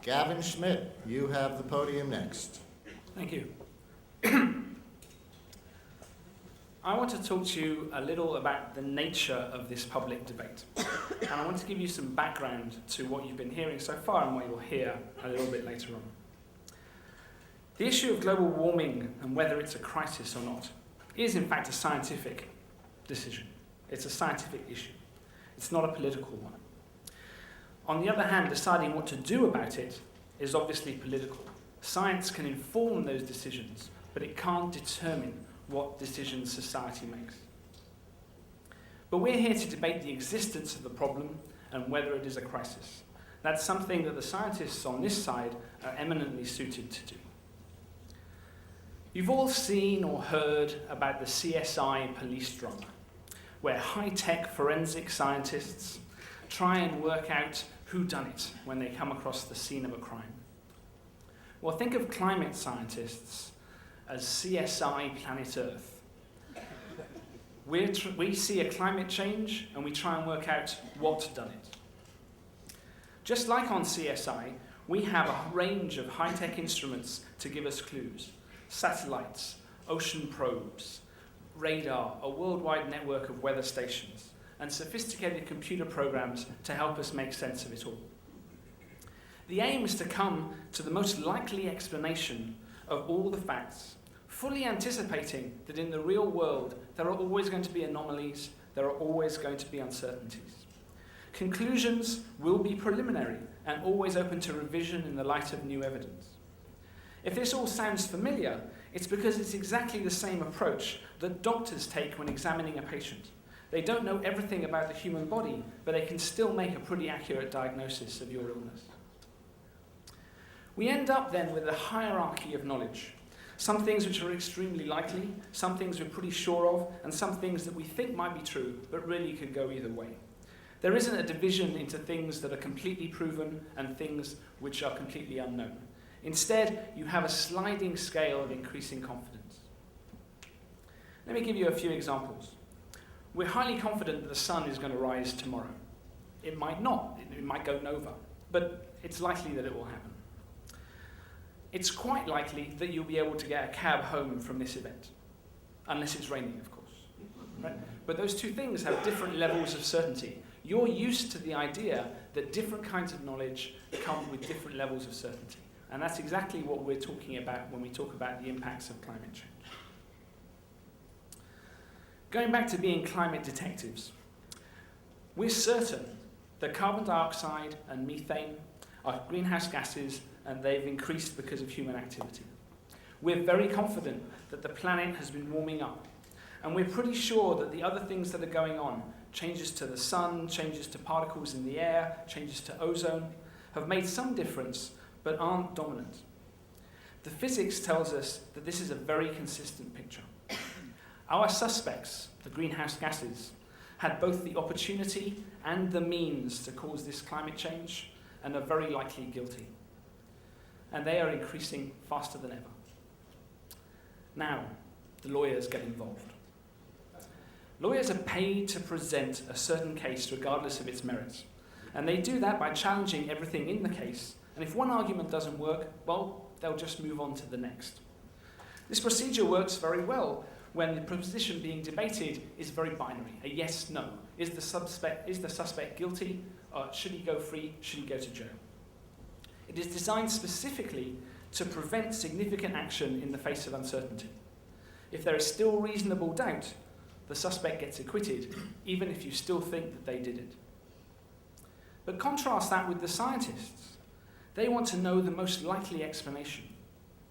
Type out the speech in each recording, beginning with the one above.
Gavin Schmidt, you have the podium next. Thank you. I want to talk to you a little about the nature of this public debate. And I want to give you some background to what you've been hearing so far and what you'll hear a little bit later on. The issue of global warming and whether it's a crisis or not is in fact a scientific decision. It's a scientific issue. It's not a political one. On the other hand, deciding what to do about it is obviously political. Science can inform those decisions, but it can't determine what decisions society makes. But we're here to debate the existence of the problem and whether it is a crisis. That's something that the scientists on this side are eminently suited to do. You've all seen or heard about the CSI police drama, where high-tech forensic scientists try and work out who done it when they come across the scene of a crime. Well, think of climate scientists as CSI Planet Earth. We see a climate change and we try and work out what done it. Just like on CSI, we have a range of high-tech instruments to give us clues. Satellites, ocean probes, radar, a worldwide network of weather stations, and sophisticated computer programs to help us make sense of it all. The aim is to come to the most likely explanation of all the facts, fully anticipating that in the real world there are always going to be anomalies, there are always going to be uncertainties. Conclusions will be preliminary and always open to revision in the light of new evidence. If this all sounds familiar, it's because it's exactly the same approach that doctors take when examining a patient. They don't know everything about the human body, but they can still make a pretty accurate diagnosis of your illness. We end up then with a hierarchy of knowledge. Some things which are extremely likely, some things we're pretty sure of, and some things that we think might be true, but really could go either way. There isn't a division into things that are completely proven and things which are completely unknown. Instead, you have a sliding scale of increasing confidence. Let me give you a few examples. We're highly confident that the sun is going to rise tomorrow. It might not, it might go nova, but it's likely that it will happen. It's quite likely that you'll be able to get a cab home from this event, unless it's raining, of course. Right? But those two things have different levels of certainty. You're used to the idea that different kinds of knowledge come with different levels of certainty. And that's exactly what we're talking about when we talk about the impacts of climate change. Going back to being climate detectives, we're certain that carbon dioxide and methane are greenhouse gases and they've increased because of human activity. We're very confident that the planet has been warming up, and we're pretty sure that the other things that are going on, changes to the sun, changes to particles in the air, changes to ozone, have made some difference but aren't dominant. The physics tells us that this is a very consistent picture. Our suspects, the greenhouse gases, had both the opportunity and the means to cause this climate change and are very likely guilty. And they are increasing faster than ever. Now, the lawyers get involved. Lawyers are paid to present a certain case regardless of its merits. And they do that by challenging everything in the case. And if one argument doesn't work, well, they'll just move on to the next. This procedure works very well when the proposition being debated is very binary, a yes, no. Is the suspect guilty? Should he go free? Should he go to jail? It is designed specifically to prevent significant action in the face of uncertainty. If there is still reasonable doubt, the suspect gets acquitted, even if you still think that they did it. But contrast that with the scientists. They want to know the most likely explanation.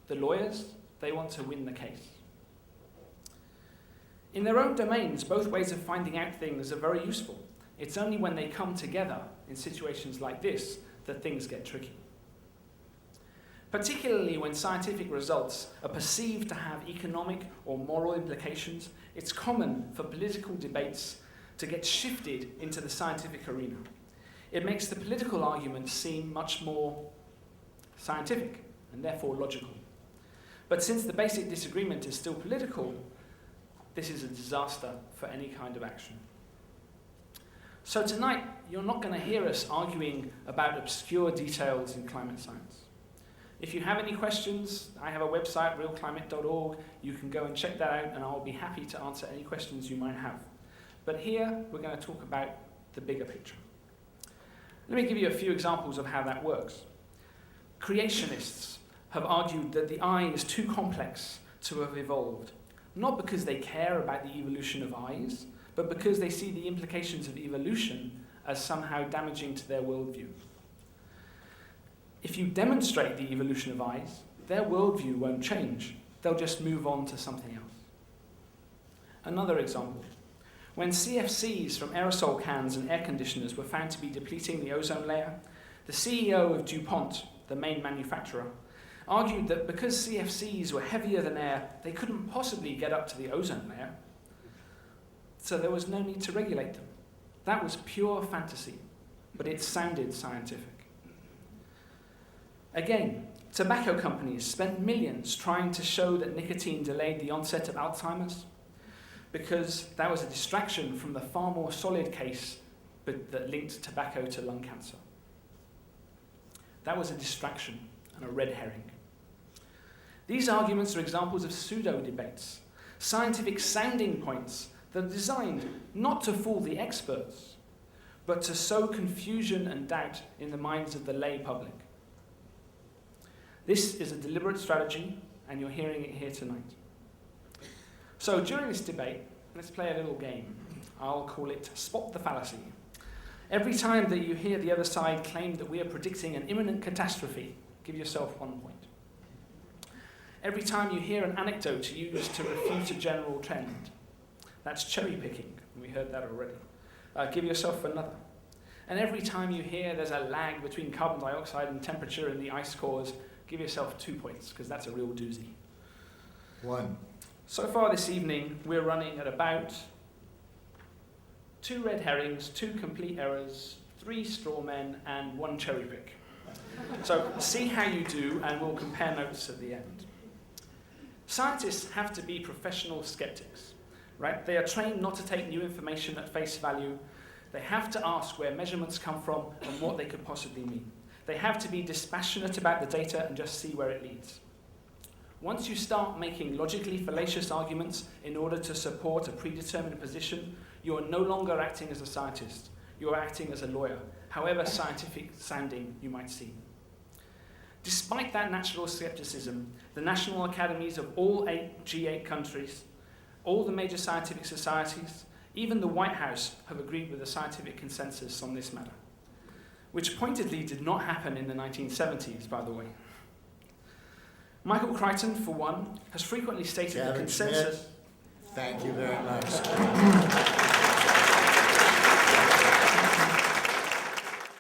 The lawyers, they want to win the case. In their own domains, both ways of finding out things are very useful. It's only when they come together in situations like this that things get tricky. Particularly when scientific results are perceived to have economic or moral implications, it's common for political debates to get shifted into the scientific arena. It makes the political argument seem much more scientific and therefore logical. But since the basic disagreement is still political, this is a disaster for any kind of action. So tonight, you're not going to hear us arguing about obscure details in climate science. If you have any questions, I have a website, realclimate.org. You can go and check that out, and I'll be happy to answer any questions you might have. But here, we're going to talk about the bigger picture. Let me give you a few examples of how that works. Creationists have argued that the eye is too complex to have evolved, not because they care about the evolution of eyes, but because they see the implications of evolution as somehow damaging to their worldview. If you demonstrate the evolution of eyes, their worldview won't change. They'll just move on to something else. Another example. When CFCs from aerosol cans and air conditioners were found to be depleting the ozone layer, the CEO of DuPont, the main manufacturer, argued that because CFCs were heavier than air, they couldn't possibly get up to the ozone layer, so there was no need to regulate them. That was pure fantasy, but it sounded scientific. Again, tobacco companies spent millions trying to show that nicotine delayed the onset of Alzheimer's, because that was a distraction from the far more solid case that linked tobacco to lung cancer. That was a distraction and a red herring. These arguments are examples of pseudo-debates, scientific sounding points that are designed not to fool the experts, but to sow confusion and doubt in the minds of the lay public. This is a deliberate strategy, and you're hearing it here tonight. So during this debate, let's play a little game. I'll call it Spot the Fallacy. Every time that you hear the other side claim that we are predicting an imminent catastrophe, give yourself 1 point. Every time you hear an anecdote used to refute a general trend, that's cherry picking, and we heard that already. Give yourself another. And every time you hear there's a lag between carbon dioxide and temperature in the ice cores, give yourself 2 points, because that's a real doozy. 1. So far this evening, we're running at about 2 red herrings, 2 complete errors, 3 straw men, and 1 cherry pick. So see how you do, and we'll compare notes at the end. Scientists have to be professional skeptics, right? They are trained not to take new information at face value. They have to ask where measurements come from and what they could possibly mean. They have to be dispassionate about the data and just see where it leads. Once you start making logically fallacious arguments in order to support a predetermined position, you are no longer acting as a scientist. You are acting as a lawyer, however scientific sounding you might seem. Despite that natural skepticism, the national academies of all G8 countries, all the major scientific societies, even the White House have agreed with the scientific consensus on this matter, which pointedly did not happen in the 1970s, by the way. Michael Crichton, for one, has frequently stated Gavin the consensus... Schmidt, thank you very much.